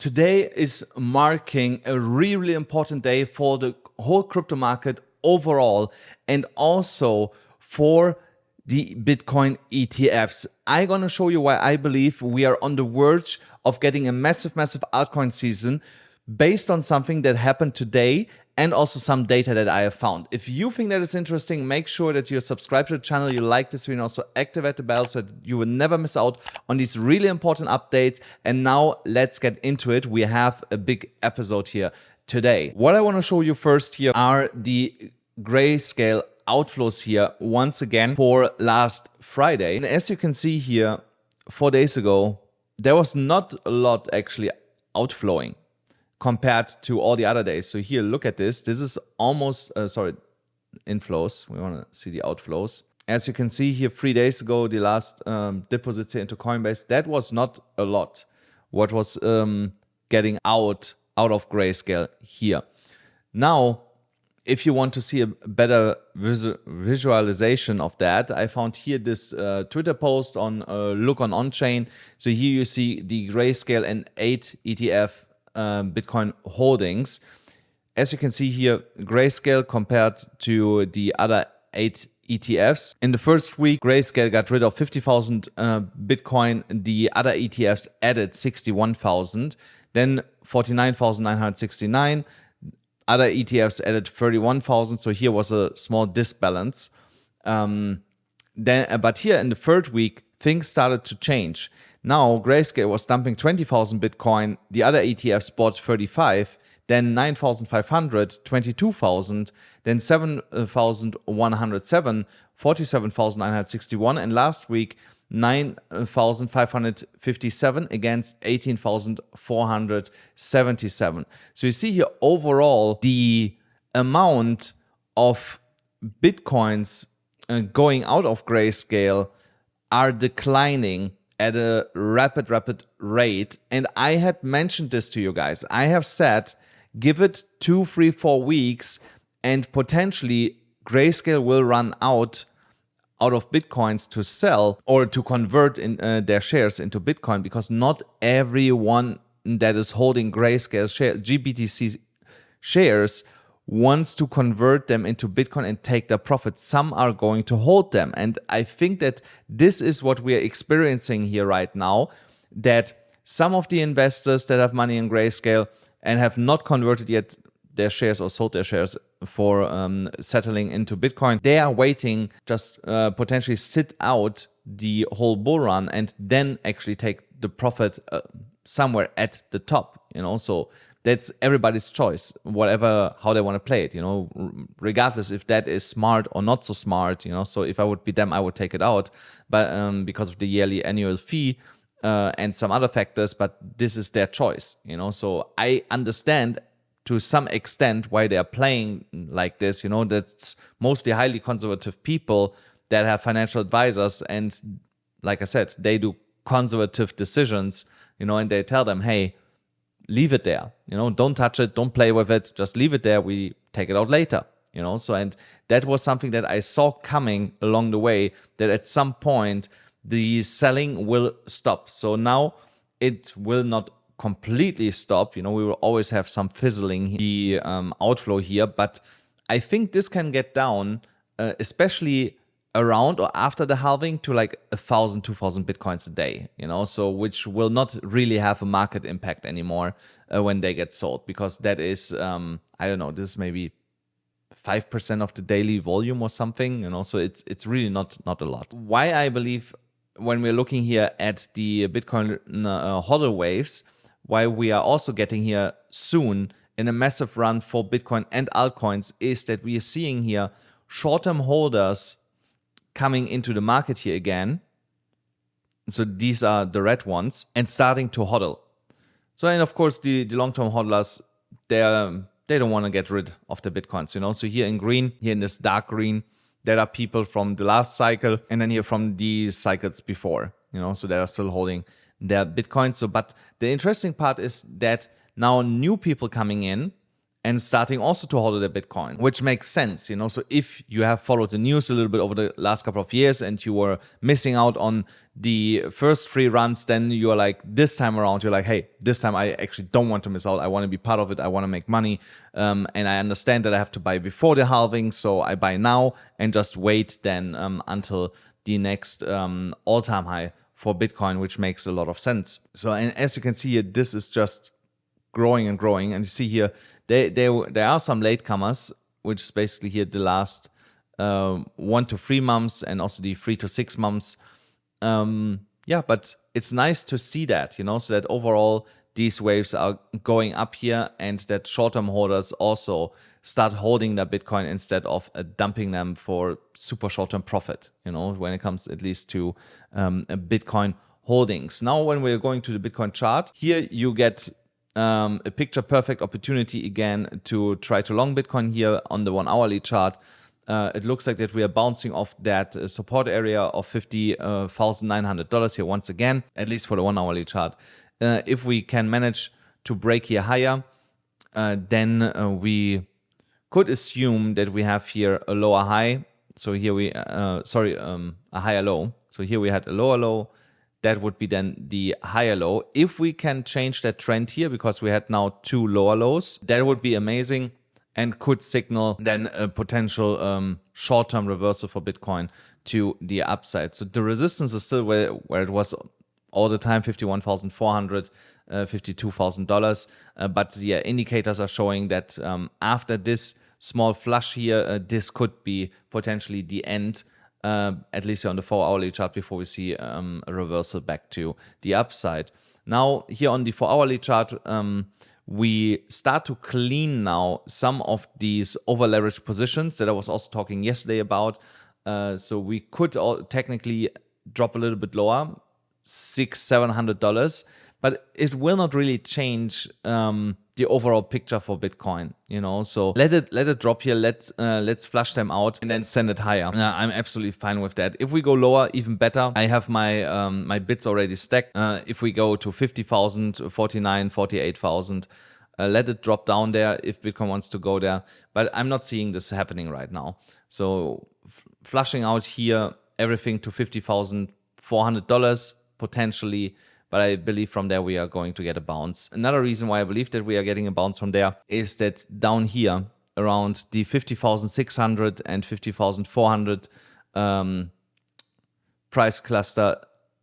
Today is marking a really important day for the whole crypto market overall and also for the Bitcoin ETFs. I'm going to show you why I believe we are on the verge of getting a massive altcoin season based on something that happened today and also some data that I have found. If you think that is interesting, make sure that you're subscribed to the channel, you like this video, and also activate the bell so that you will never miss out on these really important updates. And now let's get into it. We have a big episode here today. What I want to show you first here are the grayscale outflows here once again for last Friday. And as you can see here, 4 days ago, there was not a lot actually outflowing compared to all the other days. So here, look at this. This is almost, inflows. We want to see the outflows. As you can see here, 3 days ago, the last deposits here into Coinbase, that was not a lot. What was getting out of grayscale here. Now, if you want to see a better visualization of that, I found here this Twitter post on Look on On-Chain. So here you see the grayscale and 8 ETF Bitcoin holdings. As you can see here, grayscale compared to the other 8 ETFs. In the first week, grayscale got rid of 50,000 Bitcoin. The other ETFs added 61,000. Then 49,969. Other ETFs added 31,000. So here was a small disbalance. But here in the third week, things started to change. Now, grayscale was dumping 20,000 Bitcoin. The other ETFs bought 35, then 9,500, 22,000, then 7,107, 47,961, and last week, 9,557 against 18,477. So you see here overall, the amount of Bitcoins going out of grayscale are declining at a rapid rate. And I had mentioned this to you guys. I have said, give it 2, 3, 4 weeks and potentially grayscale will run out of Bitcoins to sell or to convert in their shares into Bitcoin, because not everyone that is holding grayscale shares, GBTC shares, wants to convert them into Bitcoin and take their profits. Some are going to hold them. And I think that this is what we are experiencing here right now, that some of the investors that have money in grayscale and have not converted yet their shares or sold their shares for settling into Bitcoin, they are waiting, just potentially sit out the whole bull run and then actually take the profit somewhere at the top, so that's everybody's choice, how they want to play it, regardless if that is smart or not so smart, so if I would be them, I would take it out, but because of the yearly annual fee and some other factors, but this is their choice, so I understand to some extent why they are playing like this, that's mostly highly conservative people that have financial advisors, and like I said, they do conservative decisions, and they tell them, hey, leave it there, don't touch it, don't play with it, just leave it there, we take it out later, so, and that was something that I saw coming along the way, that at some point the selling will stop. So now it will not completely stop, we will always have some fizzling, the outflow here, but I think this can get down, especially around or after the halving, to like 1,000, 2,000 Bitcoins a day, so which will not really have a market impact anymore when they get sold, because that is, I don't know, this is maybe 5% of the daily volume or something, so it's really not a lot. Why I believe when we're looking here at the Bitcoin hodl waves, why we are also getting here soon in a massive run for Bitcoin and altcoins, is that we are seeing here short-term holders coming into the market here again. So these are the red ones, and starting to hodl. So, and of course, the long-term hodlers, they don't want to get rid of the Bitcoins, So here in green, here in this dark green, there are people from the last cycle, and then here from the cycles before, So they are still holding their Bitcoin. So, but the interesting part is that now new people coming in and starting also to hold their Bitcoin, which makes sense, you know. So if you have followed the news a little bit over the last couple of years and you were missing out on the first free runs, then you are like, this time around, you're like, hey, this time I actually don't want to miss out. I want to be part of it. I want to make money. And I understand that I have to buy before the halving. So I buy now and just wait then until the next all-time high for Bitcoin, which makes a lot of sense. So, and as you can see here, this is just growing and growing. And you see here, there are some latecomers, which is basically here the last 1 to 3 months and also the 3 to 6 months. Yeah, but it's nice to see that, you know, so that overall these waves are going up here and that short-term holders also start holding their Bitcoin instead of dumping them for super short-term profit, you know, when it comes at least to Bitcoin holdings. Now, when we're going to the Bitcoin chart, here you get a picture perfect opportunity again to try to long Bitcoin here on the 1 hourly chart. It looks like that we are bouncing off that support area of $50,900 here once again, at least for the 1 hourly chart. If we can manage to break here higher, then we could assume that we have here a lower high. So here we, a higher low. So here we had a lower low. That would be then the higher low. If we can change that trend here, because we had now 2 lower lows, that would be amazing and could signal then a potential short-term reversal for Bitcoin to the upside. So the resistance is still where it was all the time, $51,400, $52,000. But yeah, indicators are showing that after this small flush here, this could be potentially the end, at least on the 4 hourly chart, before we see a reversal back to the upside. Now here on the 4 hourly chart, we start to clean now some of these over leveraged positions that I was also talking yesterday about. So we could technically drop a little bit lower, $600-700, but it will not really change the overall picture for Bitcoin, you know. So let it drop here. Let's flush them out and then send it higher. I'm absolutely fine with that. If we go lower, even better. I have my my bits already stacked. If we go to 50,000, 49, 48,000, let it drop down there if Bitcoin wants to go there. But I'm not seeing this happening right now. So flushing out here, everything to $50,400 potentially. But I believe from there we are going to get a bounce. Another reason why I believe that we are getting a bounce from there is that down here around the 50,600 and 50,400 price cluster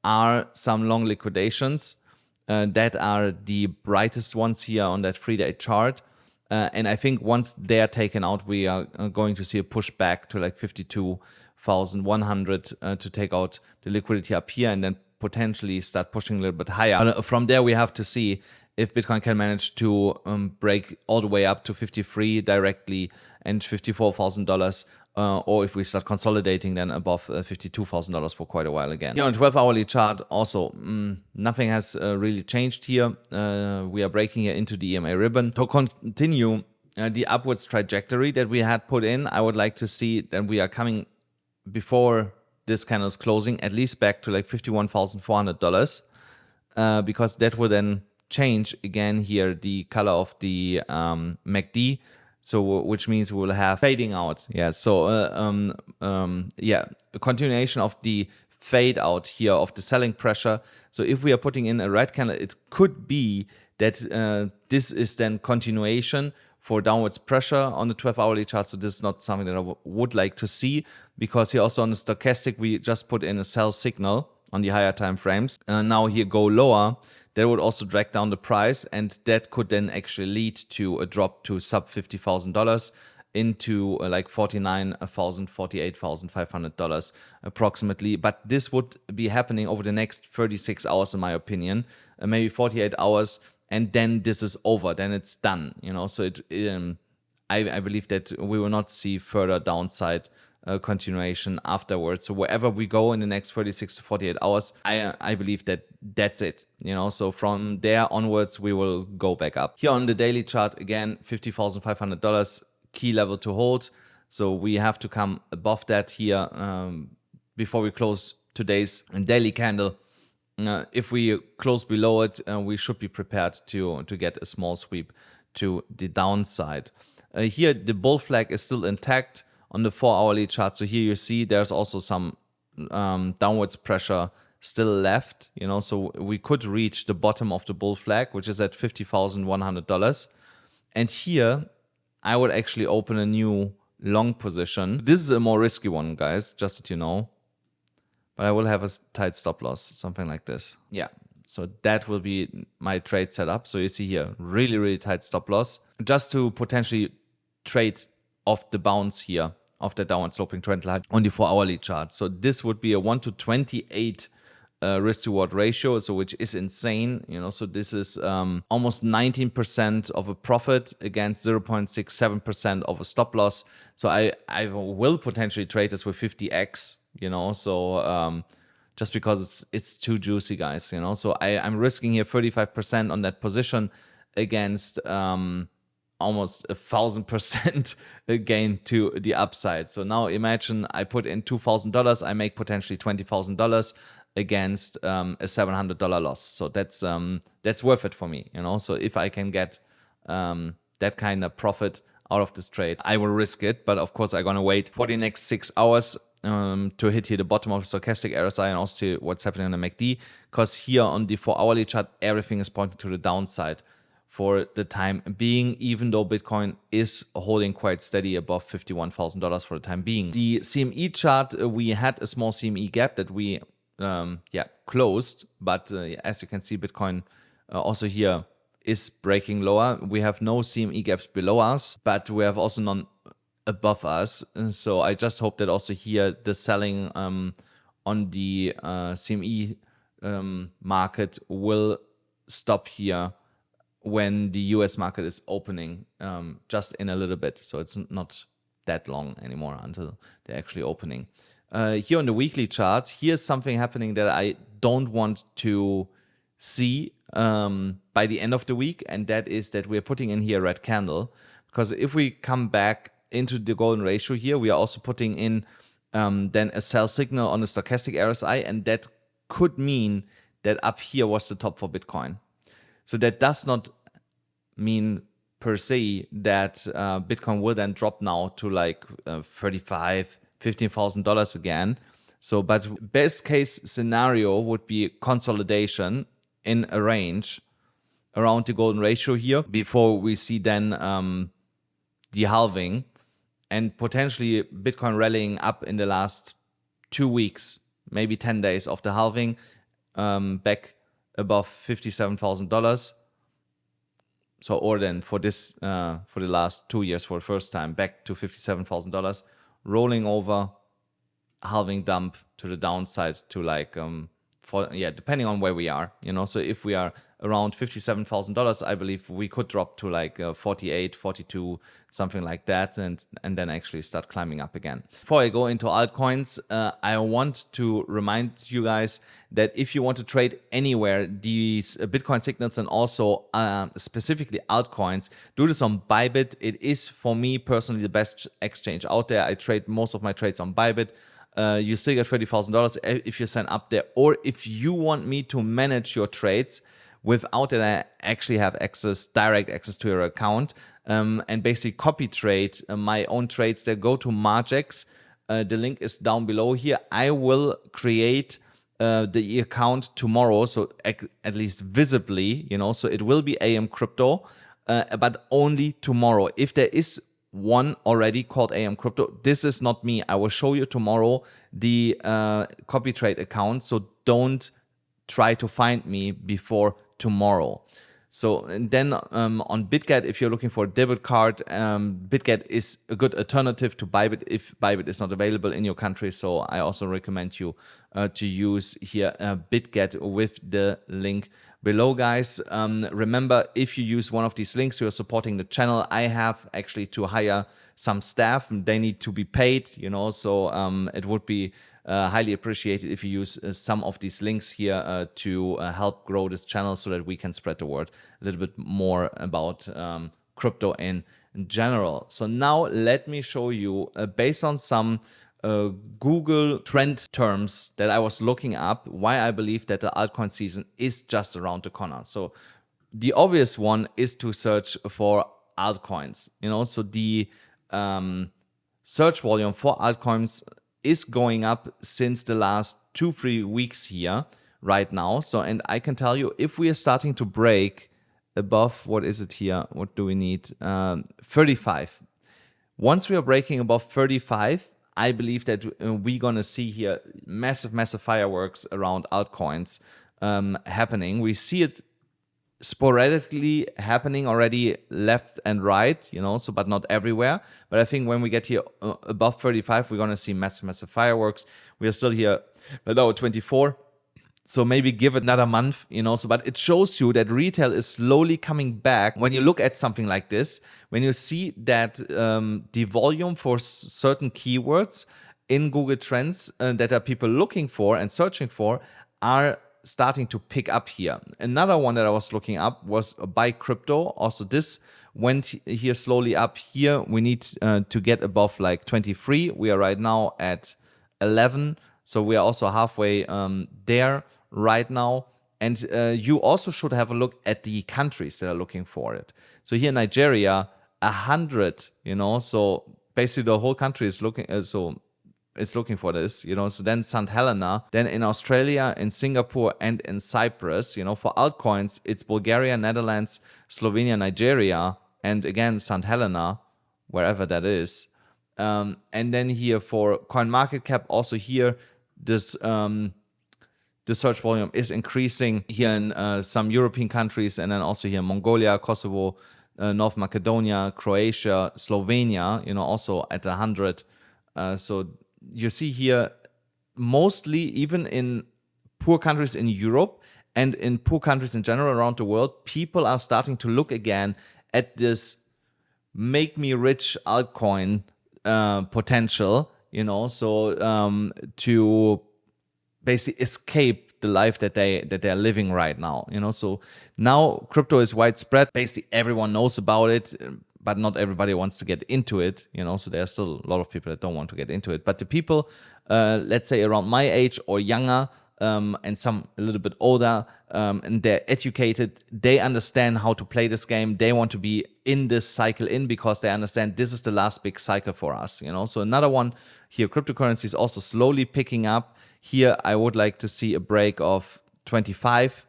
are some long liquidations that are the brightest ones here on that 3-day chart. And I think once they are taken out, we are going to see a push back to like 52,100 to take out the liquidity up here and then potentially start pushing a little bit higher. From there, we have to see if Bitcoin can manage to break all the way up to 53 directly and $54,000, or if we start consolidating then above $52,000 for quite a while again. Here on 12-hourly chart, also nothing has really changed here. We are breaking here into the EMA ribbon. To continue the upwards trajectory that we had put in, I would like to see that we are coming before this candle is closing at least back to like $51,400, because that will then change again here the color of the MACD. So which means we will have fading out. Yeah. So yeah, a continuation of the fade out here of the selling pressure. So if we are putting in a red candle, it could be that this is then continuation for downwards pressure on the 12-hourly chart. So this is not something that I would like to see, because here also on the stochastic, we just put in a sell signal on the higher time frames. Now here go lower, that would also drag down the price, and that could then actually lead to a drop to sub $50,000 into like $49,000, $48,500 approximately. But this would be happening over the next 36 hours, in my opinion, maybe 48 hours. And then this is over, then it's done, you know. So I believe that we will not see further downside continuation afterwards. So wherever we go in the next 36 to 48 hours, I believe that that's it, you know. So from there onwards, we will go back up. Here on the daily chart, again, $50,500, key level to hold. So we have to come above that here before we close today's daily candle. If we close below it, we should be prepared to get a small sweep to the downside. Here, the bull flag is still intact on the 4-hourly chart. So here you see there's also some downwards pressure still left, so we could reach the bottom of the bull flag, which is at $50,100. And here I would actually open a new long position. This is a more risky one, guys, just that you know. But I will have a tight stop loss, something like this. Yeah, so that will be my trade setup. So you see here, really, really tight stop loss, just to potentially trade off the bounce here of the downward sloping trend line on the 4-hourly chart. So this would be a 1 to 28 risk to reward ratio, so which is insane, so this is almost 19% of a profit against 0.67% of a stop loss. So I will potentially trade this with 50x, so just because it's too juicy, guys, so I'm risking here 35% on that position against almost 1,000% gain to the upside. So now imagine I put in $2,000, I make potentially $20,000 against a $700 loss. So that's worth it for me, So if I can get that kind of profit out of this trade, I will risk it. But of course, I'm gonna wait for the next 6 hours to hit here the bottom of the stochastic RSI and also see what's happening on the MACD. Because here on the 4-hourly chart, everything is pointing to the downside for the time being, even though Bitcoin is holding quite steady above $51,000 for the time being. The CME chart, we had a small CME gap that we closed, but as you can see, Bitcoin also here is breaking lower. We have no CME gaps below us, but we have also none above us. And so I just hope that also here the selling on the CME market will stop here when the US market is opening just in a little bit. So it's not that long anymore until they're actually opening. Here on the weekly chart, here's something happening that I don't want to see by the end of the week, and that is that we're putting in here a red candle. Because if we come back into the golden ratio here, we are also putting in then a sell signal on the stochastic RSI, and that could mean that up here was the top for Bitcoin. So that does not mean per se that Bitcoin will then drop now to like $15,000 again. So, but best case scenario would be consolidation in a range around the golden ratio here before we see then the halving and potentially Bitcoin rallying up in the last 2 weeks, maybe 10 days of the halving, back above $57,000. So, or then for this, for the last 2 years, for the first time, back to $57,000, rolling over, halving dump to the downside to like, depending on where we are, So if we are around $57,000, I believe we could drop to like 48, 42, something like that, and then actually start climbing up again. Before I go into altcoins, I want to remind you guys that if you want to trade anywhere these Bitcoin signals and also specifically altcoins, do this on BYBIT. It is, for me personally, the best exchange out there. I trade most of my trades on BYBIT. You still get $30,000 if you sign up there, or if you want me to manage your trades without that I actually have direct access to your account, and basically copy trade my own trades there, go to Margex. The link is down below here. I will create the account tomorrow, so at least visibly, so it will be AMCrypto, but only tomorrow. If there is one already called AMCrypto, this is not me. I will show you tomorrow the Copytrade account, so don't try to find me before tomorrow. So and then on BITGET, if you're looking for a debit card, BITGET is a good alternative to BYBIT if BYBIT is not available in your country. So I also recommend you to use here BITGET with the link below, guys. Remember, if you use one of these links, you're supporting the channel. I have actually to hire some staff. They need to be paid, so it would be highly appreciated if you use some of these links here to help grow this channel so that we can spread the word a little bit more about crypto in general. So now let me show you based on some Google trend terms that I was looking up, why I believe that the altcoin season is just around the corner. So the obvious one is to search for altcoins. So the search volume for altcoins is going up since the last 2-3 weeks here right now. So, and I can tell you, if we are starting to break above, what is it here? What do we need? 35. Once we are breaking above 35, I believe that we're going to see here massive fireworks around altcoins happening. We see it sporadically happening already left and right, so but not everywhere. But I think when we get here above 35, we're going to see massive fireworks. We are still here below 24. So maybe give it another month, so, but it shows you that retail is slowly coming back. When you look at something like this, when you see that the volume for certain keywords in Google Trends that are people looking for and searching for are starting to pick up here. Another one that I was looking up was buy crypto. Also, this went here slowly up. Here we need to get above like 23. We are right now at 11. So we are also halfway there right now. And you also should have a look at the countries that are looking for it. So here in Nigeria, 100, so basically the whole country is looking, it's looking for this, so then St. Helena, then in Australia, in Singapore, and in Cyprus, for altcoins, it's Bulgaria, Netherlands, Slovenia, Nigeria, and again, St. Helena, wherever that is. And then here for CoinMarketCap, also here, this the search volume is increasing here in some European countries, and then also here Mongolia, Kosovo, North Macedonia, Croatia, Slovenia, also at 100. So you see here, mostly even in poor countries in Europe and in poor countries in general around the world, people are starting to look again at this make me rich altcoin potential, so to basically escape the life that they're living right now, so now crypto is widespread. Basically everyone knows about it, but not everybody wants to get into it, so there are still a lot of people that don't want to get into it. But the people, let's say around my age or younger, and some a little bit older, and they're educated, they understand how to play this game. They want to be in this cycle because they understand this is the last big cycle for us, So another one here, cryptocurrency is also slowly picking up. Here, I would like to see a break of 25,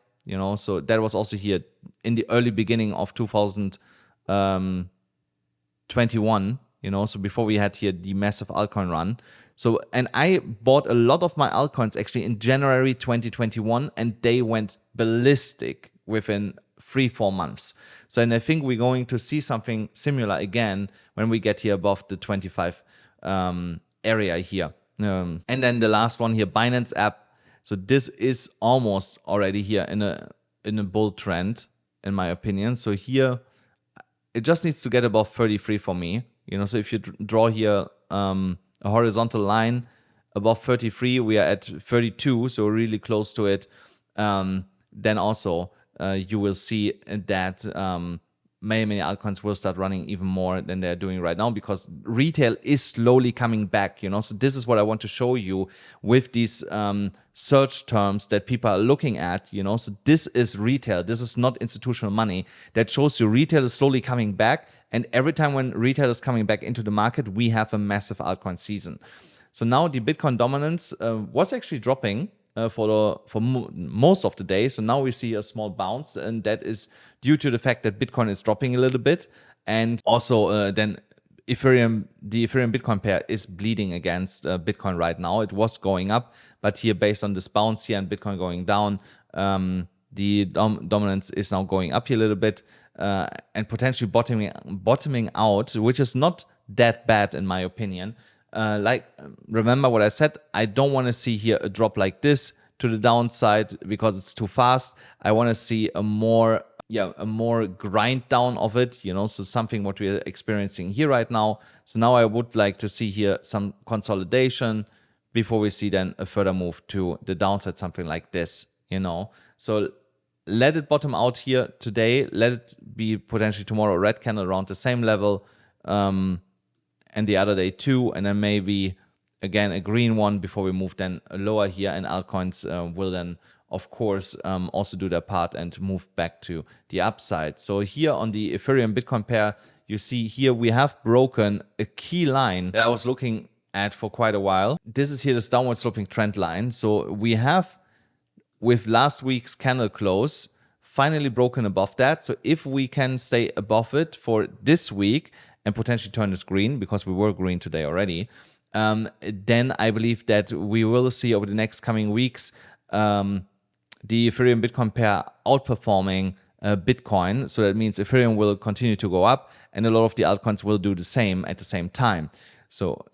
so that was also here in the early beginning of 2021, so before we had here the massive altcoin run. So, and I bought a lot of my altcoins actually in January 2021, and they went ballistic within 3-4 months. So, and I think we're going to see something similar again when we get here above the 25 area here. And then the last one here, Binance app. So this is almost already here in a bull trend, in my opinion. So here, it just needs to get above 33 for me. So if you draw here a horizontal line above 33, we are at 32, so really close to it. Then also you will see that many altcoins will start running even more than they're doing right now, because retail is slowly coming back, So this is what I want to show you with these search terms that people are looking at, So this is retail. This is not institutional money. That shows you retail is slowly coming back. And every time when retail is coming back into the market, we have a massive altcoin season. So now the Bitcoin dominance was actually dropping for most of the day. So now we see a small bounce, and that is due to the fact that Bitcoin is dropping a little bit, and also then the Ethereum Bitcoin pair is bleeding against Bitcoin right now. It was going up, but here based on this bounce here and Bitcoin going down, the dominance is now going up here a little bit, and potentially bottoming out, which is not that bad in my opinion. Remember what I said, I don't want to see here a drop like this to the downside because it's too fast. I want to see a more grind down of it, so something what we're experiencing here right now. So now I would like to see here some consolidation before we see then a further move to the downside, something like this, So let it bottom out here today, let it be potentially tomorrow a red candle around the same level, and the other day too, and then maybe again a green one before we move then lower here, and altcoins will then of course, also do their part and move back to the upside. So here on the Ethereum Bitcoin pair, you see here we have broken a key line that I was looking at for quite a while. This is here this downward sloping trend line. So we have, with last week's candle close, finally broken above that. So if we can stay above it for this week and potentially turn this green, because we were green today already, then I believe that we will see over the next coming weeks the Ethereum Bitcoin pair outperforming Bitcoin. So that means Ethereum will continue to go up and a lot of the altcoins will do the same at the same time. So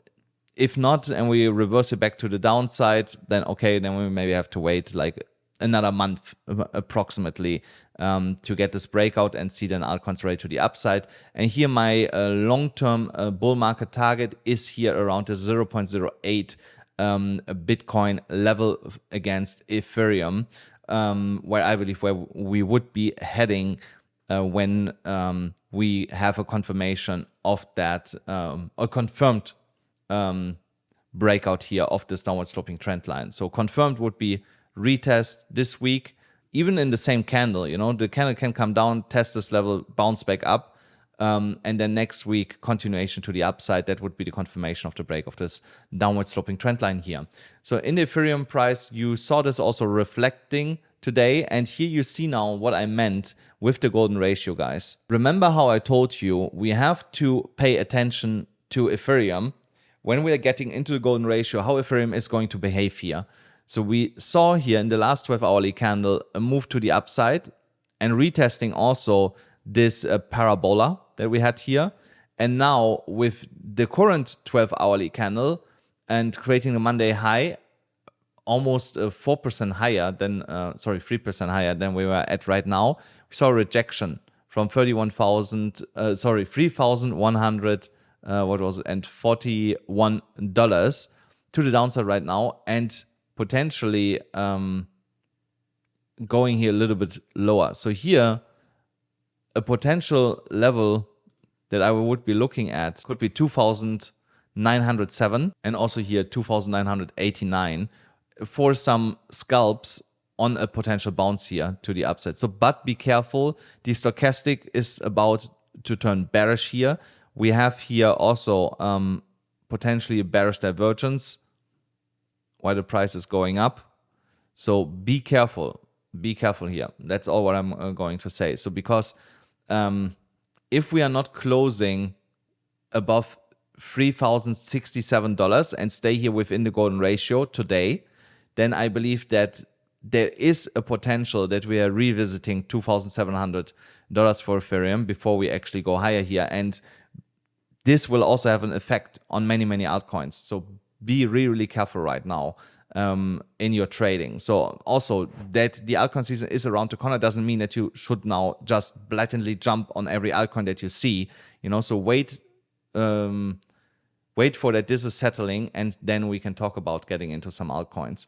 if not, and we reverse it back to the downside, then okay, then we maybe have to wait like another month approximately to get this breakout and see then altcoins ready to the upside. And here my long-term bull market target is here around the 0.08 Bitcoin level against Ethereum, where I believe where we would be heading when we have a confirmation of that, a confirmed breakout here of this downward sloping trend line. So confirmed would be retest this week, even in the same candle. You know, the candle can come down, test this level, bounce back up, and then next week continuation to the upside. That would be the confirmation of the break of this downward sloping trend line here. So in the Ethereum price, you saw this also reflecting today, and here you see now what I meant with the golden ratio, guys. Remember how I told you we have to pay attention to Ethereum when we are getting into the golden ratio, how Ethereum is going to behave here. So we saw here in the last 12-hourly candle a move to the upside and retesting also this parabola that we had here. And now with the current 12-hourly candle and creating a Monday high, almost 4% higher than, 3% higher than we were at right now, we saw a rejection from 3,100, and $41 to the downside right now, and potentially going here a little bit lower. So here, a potential level that I would be looking at could be 2,907 and also here 2,989 for some scalps on a potential bounce here to the upside. So, but be careful, the stochastic is about to turn bearish here. We have here also potentially a bearish divergence while the price is going up. So be careful here. That's all what I'm going to say. So because if we are not closing above $3,067 and stay here within the golden ratio today, then I believe that there is a potential that we are revisiting $2,700 for Ethereum before we actually go higher here. And this will also have an effect on many altcoins. So be really careful right now in your trading. So also that the altcoin season is around the corner doesn't mean that you should now just blatantly jump on every altcoin that you see. You know, so wait for that this is settling, and then we can talk about getting into some altcoins.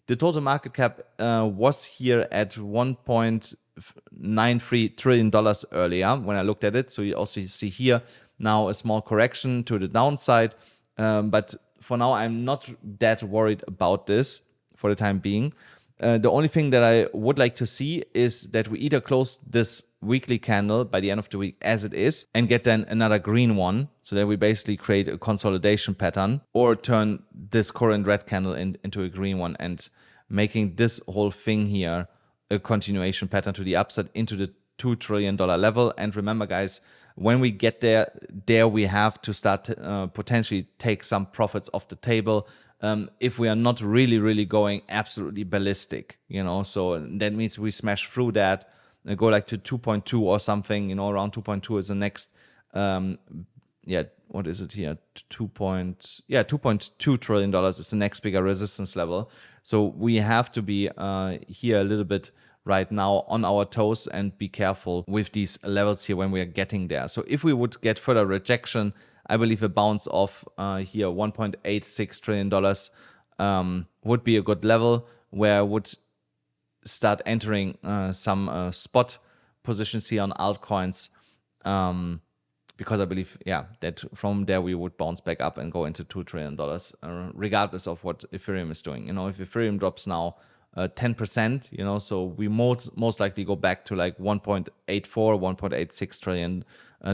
The total market cap was here at $1.93 trillion earlier when I looked at it. So you also see here now a small correction to the downside, but for now, I'm not that worried about this for the time being. The only thing that I would like to see is that we either close this weekly candle by the end of the week as it is and get then another green one, so that we basically create a consolidation pattern, or turn this current red candle into a green one and making this whole thing here a continuation pattern to the upside into the $2 trillion level. And remember, guys, when we get there we have to start potentially take some profits off the table if we are not really going absolutely ballistic, you know. So that means we smash through that, go like to 2.2 or something, you know, around 2.2 is the next, what is it here? 2.2 trillion dollars is the next bigger resistance level. So we have to be here a little bit right now on our toes and be careful with these levels here when we are getting there. So if we would get further rejection, I believe a bounce off here $1.86 trillion would be a good level where I would start entering some spot positions here on altcoins, because I believe, that from there we would bounce back up and go into $2 trillion regardless of what Ethereum is doing. You know, if Ethereum drops now 10%, you know, so we most likely go back to like 1.84, 1.86 trillion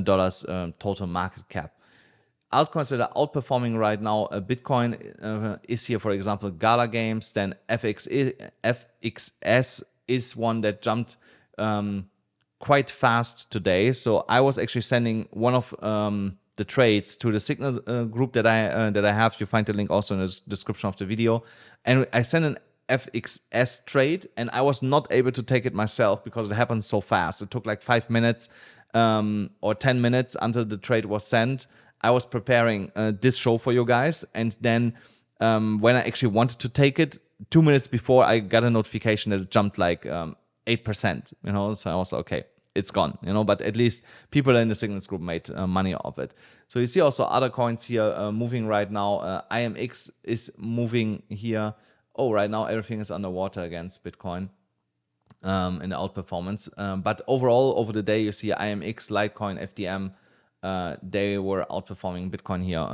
dollars total market cap. Altcoins that are outperforming right now, Bitcoin is here, for example, Gala Games, then FXS is one that jumped quite fast today. So I was actually sending one of the trades to the Signal group that I have. You find the link also in the description of the video. And I sent an FXS trade, and I was not able to take it myself because it happened so fast. It took like 5 minutes or 10 minutes until the trade was sent. I was preparing this show for you guys, and then when I actually wanted to take it, 2 minutes before, I got a notification that it jumped like 8%, you know, so I was like, okay, it's gone, you know, but at least people in the Signals group made money off it. So you see also other coins here moving right now. IMX is moving here. Oh, right now everything is underwater against Bitcoin in the outperformance. But overall, over the day, you see IMX, Litecoin, FDM, they were outperforming Bitcoin here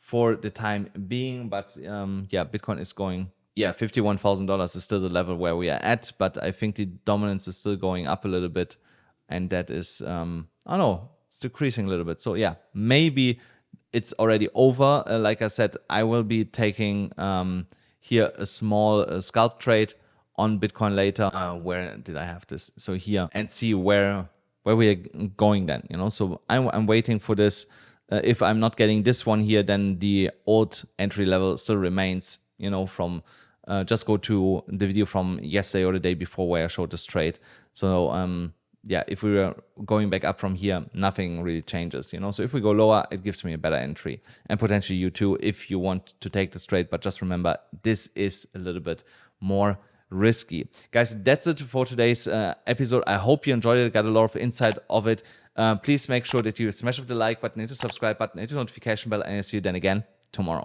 for the time being. But yeah, Bitcoin is going, yeah, $51,000 is still the level where we are at. But I think the dominance is still going up a little bit. And that is, I don't know, it's decreasing a little bit. So yeah, maybe it's already over. Like I said, I will be taking here a small scalp trade on Bitcoin later. Where did I have this? So here, and see where we are going then, you know. So I'm waiting for this. If I'm not getting this one here, then the old entry level still remains, you know, from just go to the video from yesterday or the day before where I showed this trade. So yeah, if we were going back up from here, nothing really changes, you know. So if we go lower, it gives me a better entry, and potentially you too if you want to take this trade. But just remember, this is a little bit more risky. Guys, that's it for today's episode. I hope you enjoyed it, got a lot of insight of it. Please make sure that you smash the like button, hit the subscribe button, hit the notification bell, and I'll see you then again tomorrow.